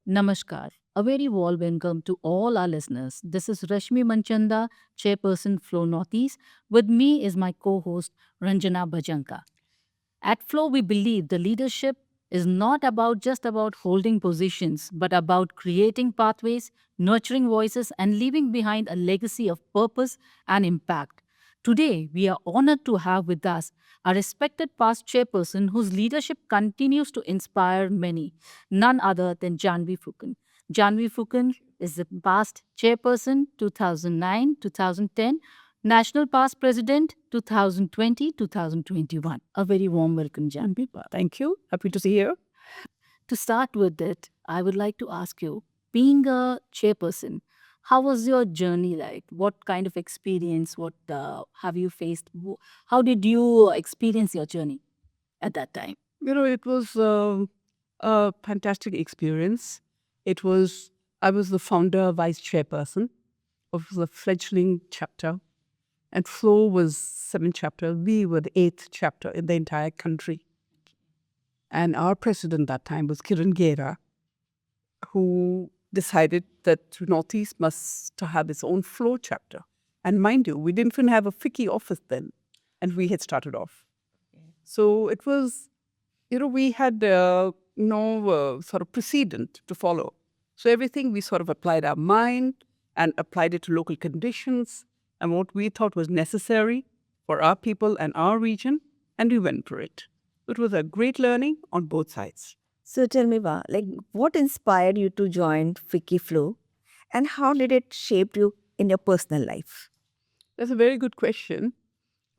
Namaskar. A very warm welcome to all our listeners. This is Rashmi Manchanda, Chairperson Flow Northeast. With me is my co-host Ranjana Bhajanka. At Flow, we believe the leadership is not about just about holding positions, but about creating pathways, nurturing voices, and leaving behind a legacy of purpose and impact. Today, we are honored to have with us a respected past chairperson whose leadership continues to inspire many, none other than Janvi Phookan. Janvi Phookan is the past chairperson 2009 2010, National Past President 2020-2021. A very warm welcome, Janvi. Thank you. Happy to see you. To start with it, I would like to ask you, being a chairperson, how was your journey like? What kind of experience? What have you faced? How did you experience your journey at that time? It was a fantastic experience. I was the founder, vice chairperson of the fledgling chapter, and Flow was 7th chapter. We were the 8th chapter in the entire country. And our president that time was Kiran Gera, who decided that Northeast must have its own Flow chapter. And mind you, we didn't even have a FICCI office then, and we had started off. So it was, we had no sort of precedent to follow. So everything we sort of applied our mind and applied it to local conditions and what we thought was necessary for our people and our region, and we went for it. It was a great learning on both sides. So tell me, what inspired you to join Fiki Flow, and how did it shape you in your personal life? That's a very good question,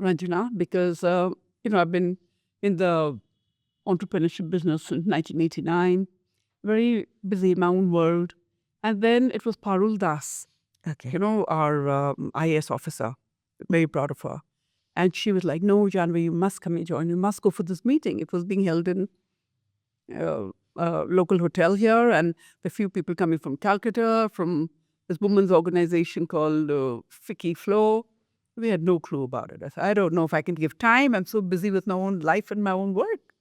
Ranjana, because I've been in the entrepreneurship business since 1989, very busy in my own world. And then it was Parul Das, Okay. our IAS officer, very proud of her. And she was like, no, Janvi, you must come and join. You must go for this meeting. It was being held in a local hotel here, and a few people coming from Calcutta, from this women's organization called Fiki Flow. We had no clue about it. I said, I don't know if I can give time. I'm so busy with my own life and my own work.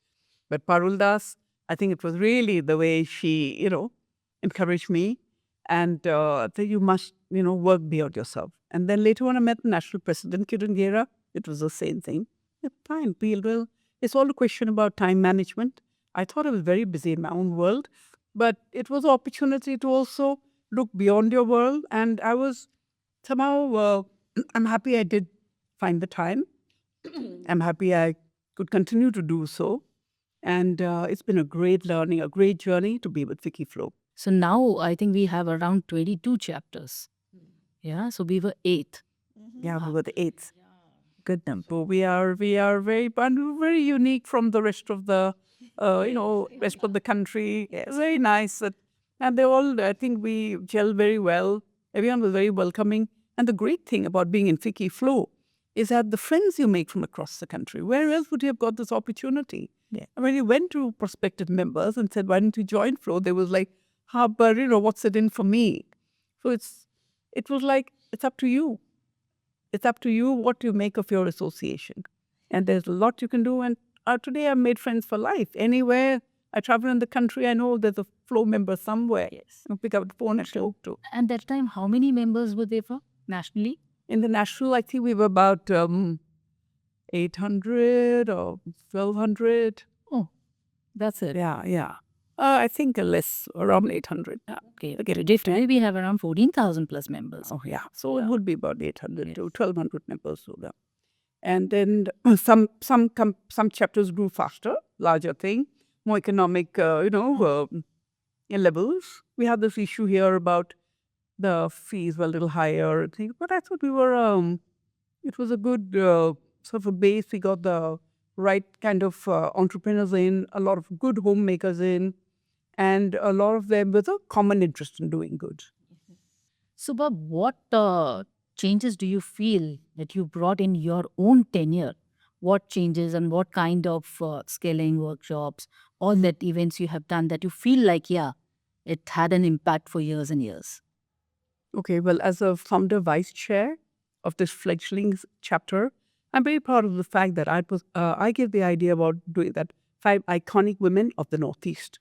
But Parul Das, I think it was really the way she, encouraged me, and that you must, work beyond yourself. And then later on, I met the national president, Kiran Gera. It was the same thing. Yeah, fine, well, it's all a question about time management. I thought I was very busy in my own world, but it was an opportunity to also look beyond your world. And I was somehow, I'm happy I did find the time. I'm happy I could continue to do so. And it's been a great learning, a great journey to be with Vicky Flow. So now I think we have around 22 chapters. Yeah, so we were 8. Yeah, we were the 8th. Good number. So we are very unique from the rest of the, rest of the country. It's very nice. And they all, I think we gel very well. Everyone was very welcoming. And the great thing about being in Fiki Flow is that the friends you make from across the country, where else would you have got this opportunity? Yeah. And when you went to prospective members and said, why don't you join Flow? They was like, but what's it in for me? So it was like, it's up to you. It's up to you what you make of your association. And there's a lot you can do. And today I've made friends for life. Anywhere I travel in the country, I know there's a Flow member somewhere. Yes. I'll pick up the phone and talk to. And that time, how many members were there for nationally? In the national, I think we were about 800 or 1,200. Oh, that's it. Yeah. I think less, around 800. Okay. Definitely we have around 14,000 plus members. Oh, yeah. So it would be about 800 to 1,200 members. So yeah. And then some chapters grew faster, larger thing, more economic, levels. We had this issue here about the fees were a little higher, I think. But I thought we were, it was a good sort of a base. We got the right kind of entrepreneurs in, a lot of good homemakers in, and a lot of them with a common interest in doing good. So, Bob, what changes do you feel that you brought in your own tenure? What changes and what kind of scaling workshops, all that events you have done that you feel like, yeah, it had an impact for years and years? Okay, well, as a founder vice chair of this fledgling chapter, I'm very proud of the fact that I gave the idea about doing that 5 iconic women of the Northeast.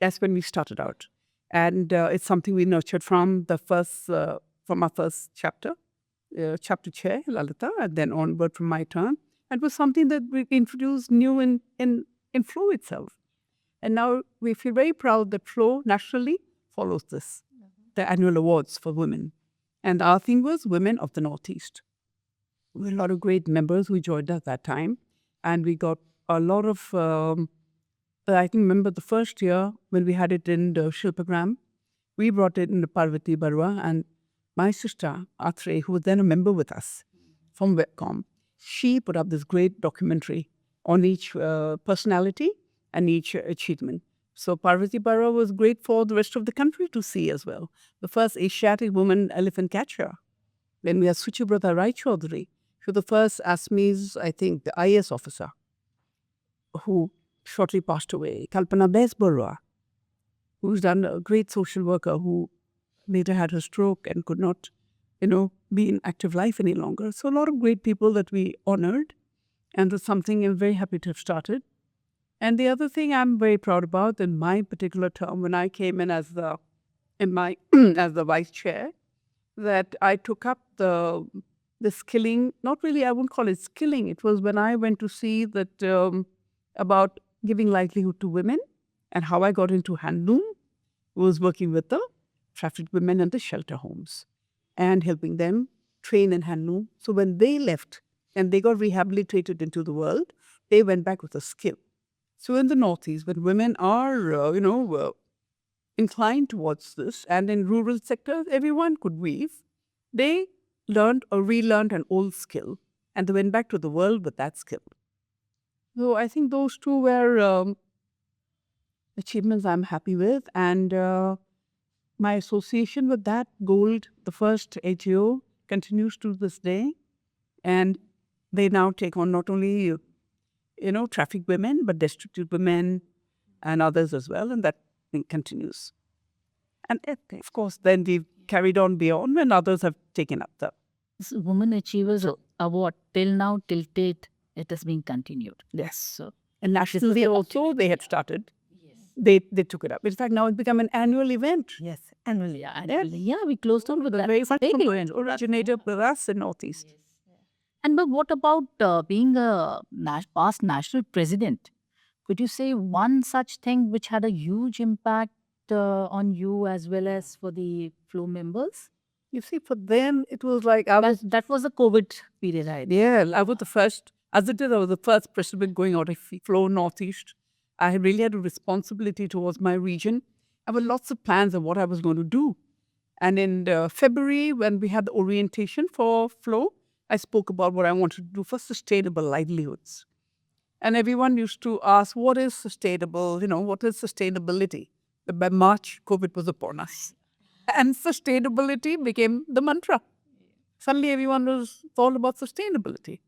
That's when we started out. And it's something we nurtured from our first chapter, chapter chair, Lalita, and then onward from my turn. And it was something that we introduced new in Flow itself. And now we feel very proud that Flow nationally follows this, the annual awards for women. And our theme was Women of the Northeast. We had a lot of great members who joined us that time. And we got a lot of, I can remember the first year when we had it in the Shilpagram, we brought it in the Parvati Barwa, and my sister, Atre, who was then a member with us from Webcom, she put up this great documentary on each personality and each achievement. So Parvati Barwa was great for the rest of the country to see as well. The first Asiatic woman elephant catcher. Then we had Suchibrata Rai Chaudhary, who was the first ASME's, I think, the IAS officer, who shortly passed away. Kalpana Bes Barwa, who's done a great social worker, who later had a stroke and could not, be in active life any longer. So a lot of great people that we honored, and that's something I'm very happy to have started. And the other thing I'm very proud about in my particular term, when I came in as the vice chair, that I took up the skilling. Not really, I wouldn't call it skilling. It was when I went to see that about giving livelihood to women, and how I got into handloom was working with the trafficked women and the shelter homes and helping them train in handloom. So when they left and they got rehabilitated into the world, they went back with a skill. So in the Northeast, when women are, inclined towards this, and in rural sectors, everyone could weave, they learned or relearned an old skill, and they went back to the world with that skill. So I think those two were achievements I'm happy with, and my association with that Gold, the first AGO, continues to this day, and they now take on not only trafficked women, but destitute women and others as well, and that thing continues. And of course, then we've carried on beyond when others have taken up the. This Women Achievers Award, till now, till date, it has been continued. Yes. So, And nationally also, they had started. They took it up. In fact, now it's become an annual event. Yes, annually. yeah, we closed on with that. Very much Big from originated with us in Northeast. And but what about being a past national president? Could you say one such thing which had a huge impact on you as well as for the Flow members? You see, for them, it was like That was the COVID period, right? Yeah, I was the first, as it is, I was the first president going out of Flow Northeast. I really had a responsibility towards my region. I had lots of plans of what I was going to do. And in February, when we had the orientation for Flow, I spoke about what I wanted to do for sustainable livelihoods. And everyone used to ask, what is sustainable? What is sustainability? But by March, COVID was upon us. And sustainability became the mantra. Suddenly everyone was all about sustainability.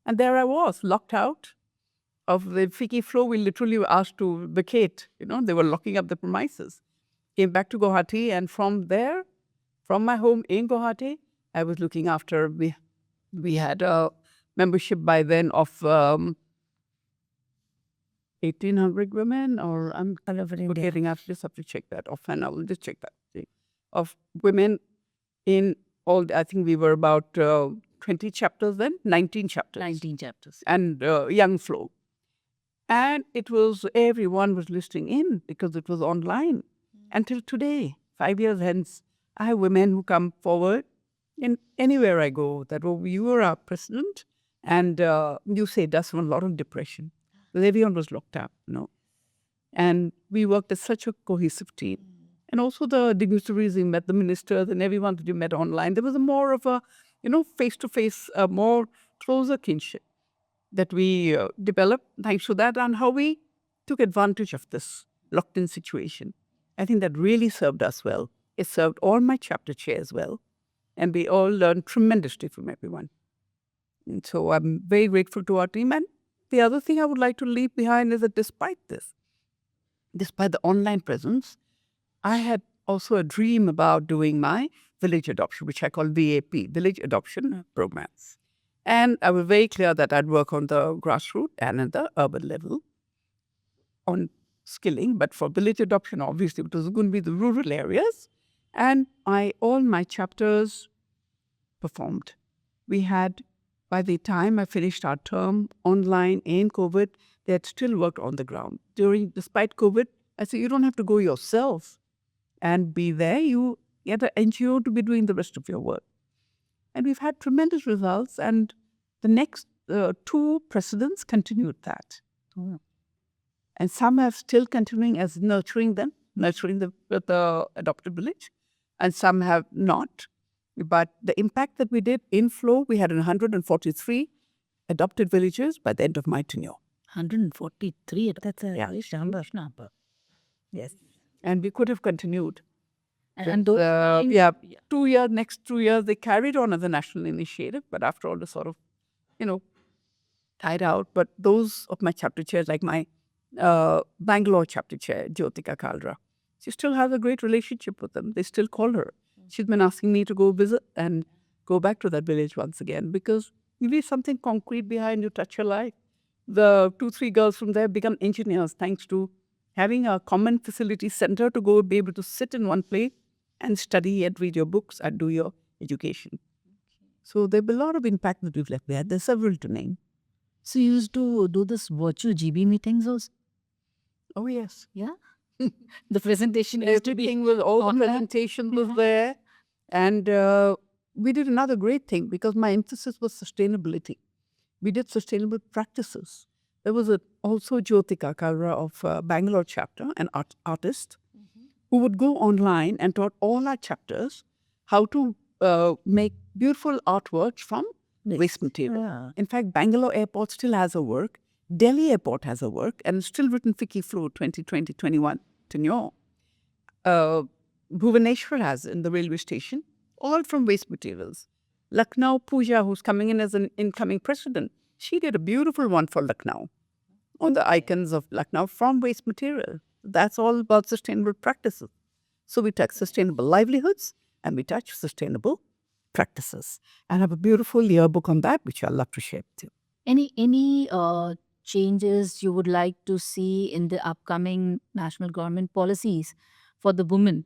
And there I was, locked out of the Fiki Flow. We literally were asked to vacate. They were locking up the premises. Came back to Guwahati, and from there, from my home in Guwahati, I was looking after, we had a membership by then of 1,800 women, or I'm forgetting, I just have to check that offhand. I will just check that. Of women in all, I think we were about 20 chapters then, 19 chapters. 19 chapters. And young Flow. And it was, everyone was listening in because it was online. Until today, 5 years hence, I have women who come forward in anywhere I go that, oh, you were our president, and you saved us from a lot of depression. Because everyone was locked up, And we worked as such a cohesive team. And also the dignitaries, we met the ministers and everyone that you met online. There was a more of a, face-to-face, more closer kinship that we developed thanks to that, and how we took advantage of this locked-in situation. I think that really served us well. It served all my chapter chairs well. And we all learned tremendously from everyone. And so I'm very grateful to our team. And the other thing I would like to leave behind is that despite this, despite the online presence, I had also a dream about doing my village adoption, which I call VAP, Village Adoption Programs. And I was very clear that I'd work on the grassroots and at the urban level on skilling, but for village adoption, obviously, it was going to be the rural areas. And all my chapters performed. We had, by the time I finished our term online in COVID, they had still worked on the ground. Despite COVID, I said, you don't have to go yourself and be there. You get an NGO to be doing the rest of your work. And we've had tremendous results. And the next two presidents continued that. And some have still continuing as nurturing the adopted village, and some have not. But the impact that we did in Flow, we had 143 adopted villages by the end of my tenure. 143. That's a huge number. Yes. And we could have continued. And With, those, next 2 years, they carried on as a national initiative, but after all, the sort of, died out. But those of my chapter chairs, like my Bangalore chapter chair, Jyotika Kalra, she still has a great relationship with them. They still call her. She's been asking me to go visit and go back to that village once again, because you leave something concrete behind, you touch your life. The 2-3 girls from there become engineers thanks to having a common facility center to go be able to sit in one place and study and read your books and do your education. So there'll be a lot of impact that we've left there. There's several to name. so you used to do this virtual GB meetings also? Oh, yes. Yeah. The presentation used to be Everything was, all the online. presentation was there. And we did another great thing because my emphasis was sustainability. We did sustainable practices. There was also Jyotika Kalra of Bangalore chapter, an artist, who would go online and taught all our chapters how to make beautiful artworks from waste material. Yeah. In fact, Bangalore Airport still has a work. Delhi Airport has a work, and it's still written Fiki Flow 2020-21 tenure. Bhubaneswar has in the railway station, all from waste materials. Lucknow Pooja, who's coming in as an incoming president, she did a beautiful one for Lucknow on the icons of Lucknow from waste material. That's all about sustainable practices. So we touch sustainable livelihoods and we touch sustainable practices, and have a beautiful yearbook on that, which I'd love to share with you. Any changes you would like to see in the upcoming national government policies for the women?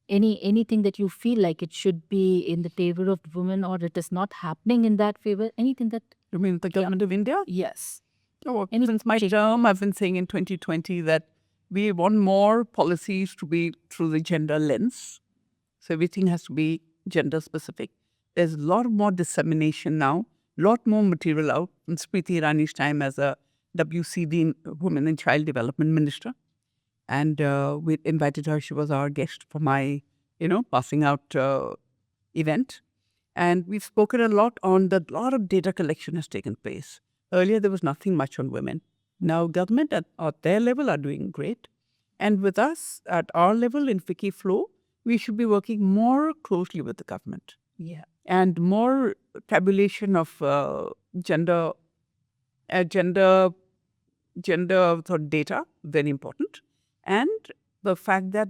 Anything that you feel like it should be in the favor of women, or it is not happening in that favor? Anything that You mean the government of India? yes. Oh, since my term, I've been saying in 2020 that we want more policies to be through the gender lens. So everything has to be gender specific. There's a lot more dissemination now, a lot more material out. In Smriti Irani's time as a WCD, Women and Child Development Minister. And we invited her. She was our guest for my, passing out event. And we've spoken a lot on a lot of data collection has taken place. Earlier, there was nothing much on women. Now, government at their level are doing great. And with us, at our level in Fiki Flow, we should be working more closely with the government. Yeah. And more tabulation of gender sort of data, very important. And the fact that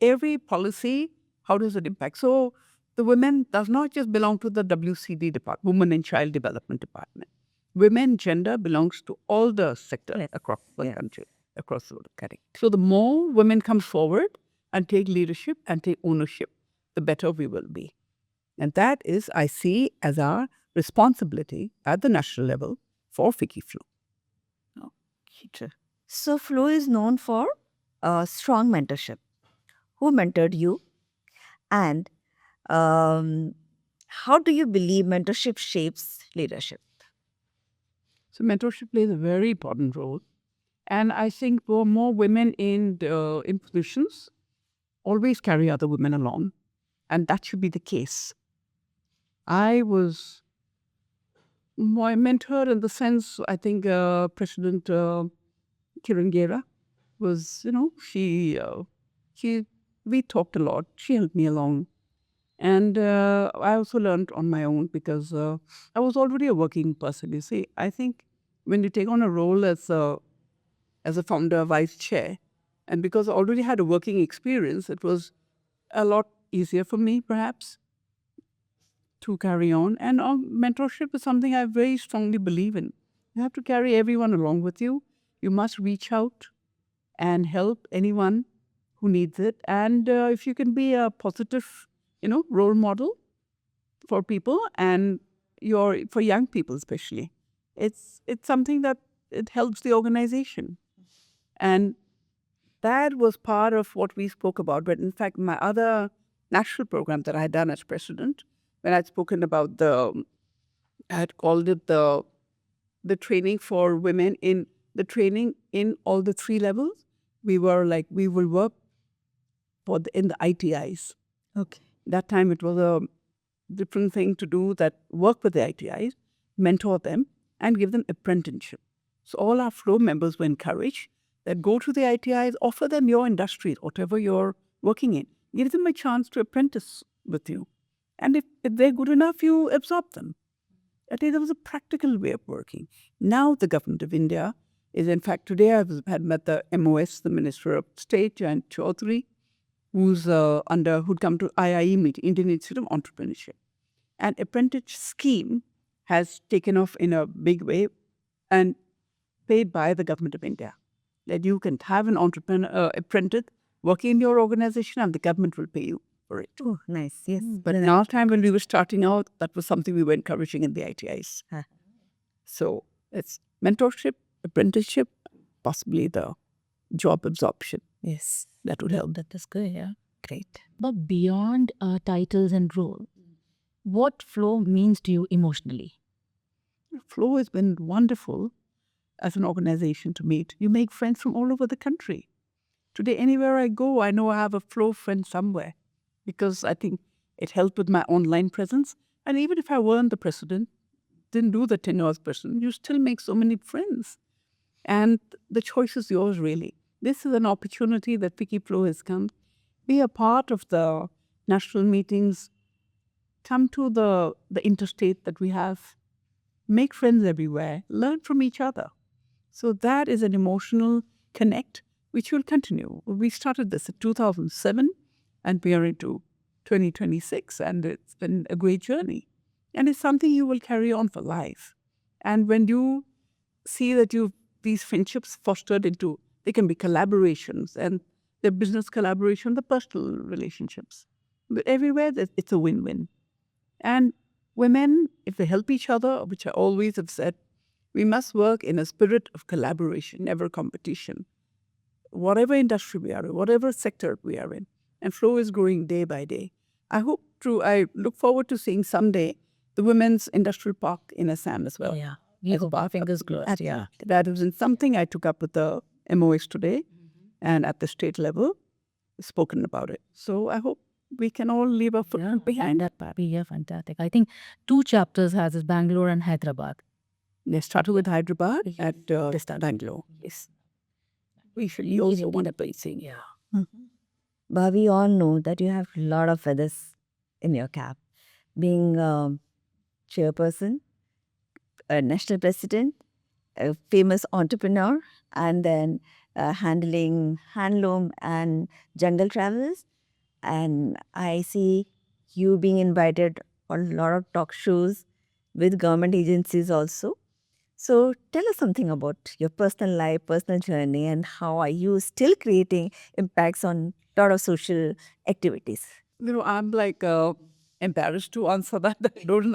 every policy, how does it impact? So the women does not just belong to the WCD department, Women and Child Development Department. Women gender belongs to all the sectors across the country, across the world. Correct. So the more women come forward and take leadership and take ownership, the better we will be. And that is, I see, as our responsibility at the national level for Fiki Flow. So Flow is known for strong mentorship. Who mentored you? And how do you believe mentorship shapes leadership? So mentorship plays a very important role. And I think for more women in positions always carry other women along. And that should be the case. I was my mentor in the sense, I think President Kiran Gera was, we talked a lot. She helped me along. And I also learned on my own because I was already a working person. You see, I think when you take on a role as a founder, vice chair, and because I already had a working experience, it was a lot easier for me, perhaps, to carry on. And mentorship is something I very strongly believe in. You have to carry everyone along with you. You must reach out and help anyone who needs it. And if you can be a positive, role model for people and for young people especially, it's something that it helps the organization. And that was part of what we spoke about. But in fact, my other national program that I had done as president, when I'd spoken about I had called it the training for women the training in all the 3 levels. We will work in the ITIs. Okay. That time it was a different thing to do, that work with the ITIs, mentor them, and give them apprenticeship. So all our flow members were encouraged that go to the ITIs, offer them your industry, whatever you're working in. Give them a chance to apprentice with you. And if they're good enough, you absorb them. I think there was a practical way of working. Now the government of India is, in fact, today I had met the MOS, the Minister of State, Jayant Chaudhary, who'd come to IIE meeting, Indian Institute of Entrepreneurship. And apprentice scheme has taken off in a big way and paid by the government of India. That you can have an apprentice working in your organization and the government will pay you for it. Oh, nice. Yes. But in our time when we were starting out, that was something we were encouraging in the ITIs. Huh. So it's mentorship, apprenticeship, possibly the job absorption. Yes. That would help. That is good, yeah. Great. But beyond titles and role, what flow means to you emotionally? Flow has been wonderful as an organization to meet. You make friends from all over the country. Today, anywhere I go, I know I have a flow friend somewhere, because I think it helped with my online presence. And even if I weren't the president, didn't do the tenure as president, you still make so many friends. And the choice is yours, really. This is an opportunity that Vicky Flow has come. Be a part of the national meetings. Come to the interstate that we have. Make friends everywhere. Learn from each other. So that is an emotional connect, which will continue. We started this in 2007, and we are into 2026, and it's been a great journey. And it's something you will carry on for life. And when you see that these friendships fostered into, they can be collaborations, and the business collaboration, the personal relationships. But everywhere, it's a win-win. And women, if they help each other, which I always have said, we must work in a spirit of collaboration, never competition. Whatever industry we are in, whatever sector we are in, and flow is growing day by day. I look forward to seeing someday the Women's Industrial Park in Assam as well. Yeah, we hope our fingers crossed. Yeah. That isn't something I took up with the MOS today, and at the state level, spoken about it. So I hope we can all leave a footprint behind. That part. Yeah, fantastic. I think 2 chapters has this Bangalore and Hyderabad. They started with Hyderabad at Bangalore. Yes. We should use one of these things. Yeah. But we all know that you have a lot of feathers in your cap. Being a chairperson, a national president, a famous entrepreneur, and then handling handloom and jungle travels. And I see you being invited on a lot of talk shows with government agencies also. So tell us something about your personal life, personal journey, and how are you still creating impacts on a lot of social activities? I'm like embarrassed to answer that.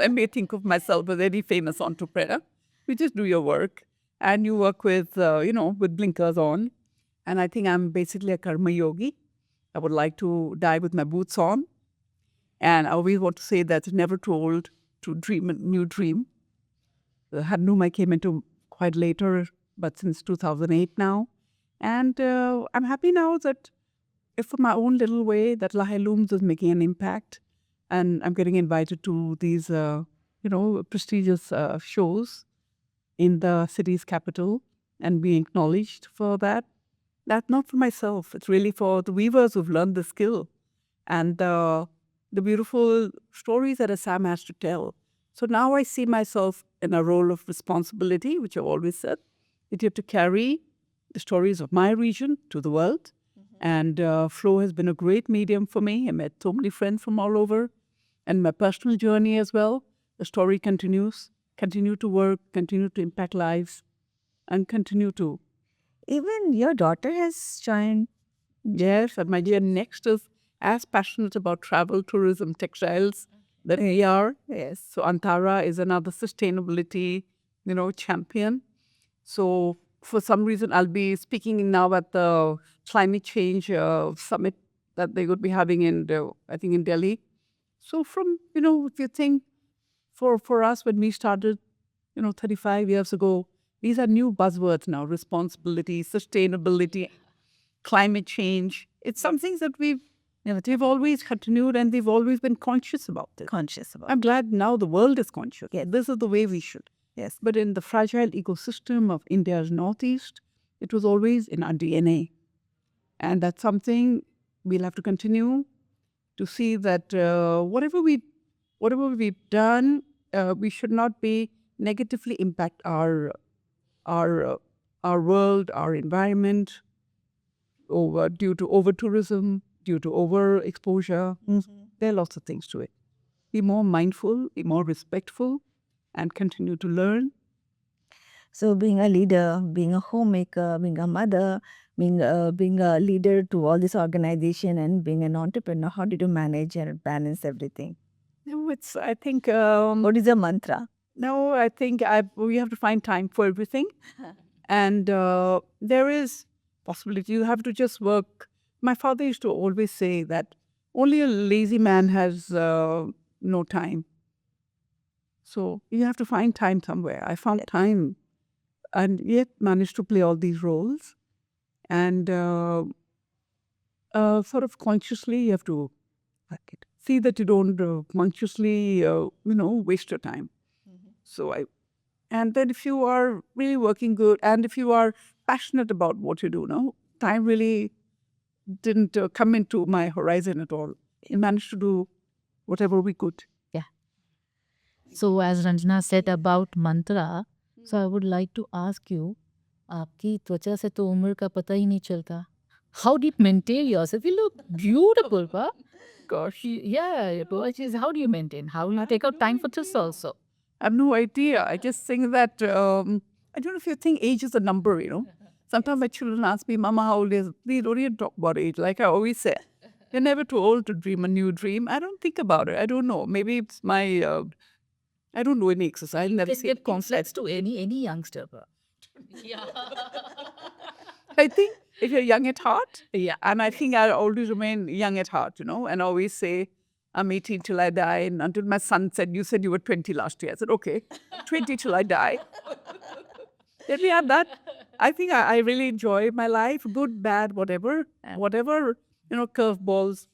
I may think of myself as a very famous entrepreneur. You just do your work, and you work with, with blinkers on. And I think I'm basically a karma yogi. I would like to die with my boots on. And I always want to say that it's never too old to dream a new dream. Handloom I came into quite later, but since 2008 now. And I'm happy now that if in my own little way, that Lahai Looms is making an impact. And I'm getting invited to these, prestigious shows in the city's capital and being acknowledged for that. That's not for myself. It's really for the weavers who've learned the skill and the beautiful stories that Assam has to tell. So now I see myself in a role of responsibility, which I've always said, that you have to carry the stories of my region to the world. And flow has been a great medium for me. I met so many friends from all over. And my personal journey as well. The story continues. Continue to work, continue to impact lives, and continue to Even your daughter has joined. Yes, and my dear next is as passionate about travel, tourism, textiles that we are. Yes. So Antara is another sustainability, champion. So for some reason, I'll be speaking now at the climate change summit that they would be having I think in Delhi. So from, if you think for us when we started, 35 years ago, these are new buzzwords now: responsibility, sustainability, climate change. It's some things that we've always continued and we've always been conscious about it. Conscious about. I'm glad now the world is conscious. Yes. This is the way we should. Yes. But in the fragile ecosystem of India's northeast, it was always in our DNA. And that's something we'll have to continue to see that whatever we've done, we should not be negatively impact our world, our environment, due to over tourism, due to over exposure. There are lots of things to it. Be more mindful, be more respectful, and continue to learn. So being a leader, being a homemaker, being a mother, being a leader to all this organization and being an entrepreneur, how did you manage and balance everything? No, I think, What is your mantra? no, I think we have to find time for everything. And there is possibility. You have to just work. My father used to always say that only a lazy man has no time. So you have to find time somewhere. I found time and yet managed to play all these roles. And sort of consciously, you have to see that you don't consciously, waste your time. And then if you are really working good and if you are passionate about what you do, time really didn't come into my horizon at all. We managed to do whatever we could. So as Ranjana said about mantra, so I would like to ask you, आपकी त्वचा से तो उम्र का पता ही नहीं चलता. How do you maintain yourself? You look beautiful, pa. Gosh, Yeah, but how do you maintain? How do you take out time for this also? I have no idea. I just think that, I don't know if you think age is a number. Sometimes my children ask me, Mama, how old is? Please don't even talk about age. Like I always say, you're never too old to dream a new dream. I don't think about it. I don't know. Maybe it's my, I don't do any exercise. I never This see get complex to any youngster, pa. I think if you're young at heart, yeah, and I think I'll always remain young at heart, and always say, I'm 18 till I die. And until my son said, you said you were 20 last year. I said, okay, 20 till I die. Let me have that. I think I really enjoy my life, good, bad, whatever. Whatever, curveballs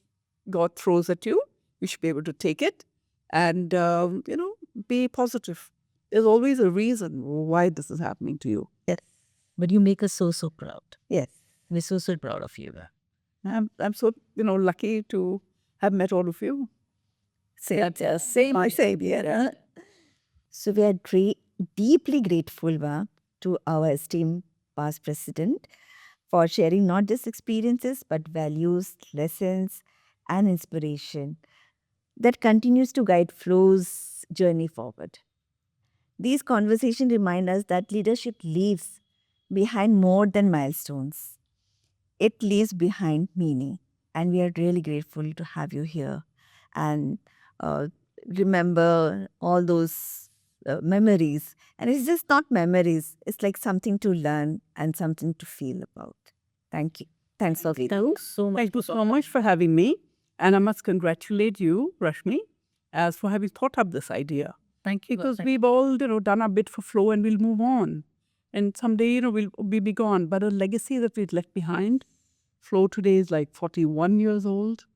God throws at you, you should be able to take it and, be positive. There's always a reason why this is happening to you. But you make us so proud. Yes. We're so proud of you. I'm so, lucky to have met all of you. Same here. So we are deeply grateful to our esteemed past president for sharing not just experiences but values, lessons, and inspiration that continues to guide Flow's journey forward. These conversations remind us that leadership leaves behind more than milestones. It leaves behind meaning. And we are really grateful to have you here and remember all those memories. And it's just not memories, it's like something to learn and something to feel about. Thank you. Thanks for being here. Thank you so much for having me. And I must congratulate you, Rashmi, as for having thought up this idea. Thank you. Because we've all, done our bit for Flow and we'll move on. And someday, we'll be gone. But a legacy that we've left behind, Flow today is like 41 years old.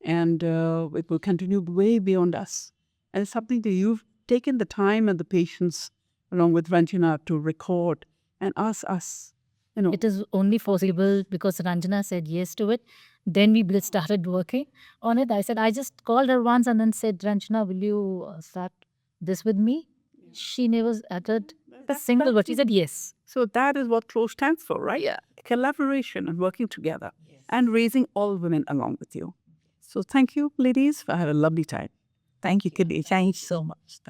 And it will continue way beyond us. And it's something that you've taken the time and the patience, along with Ranjana, to record and ask us, It is only possible because Ranjana said yes to it. Then we both started working on it. I just called her once and then said, Ranjana, will you start this with me? She never uttered a single word. She said yes. So that is what Flow stands for, right? Yeah. Collaboration and working together and raising all women along with you. So thank you, ladies, for having a lovely time. Thank you, Kiddy. Thank you so much.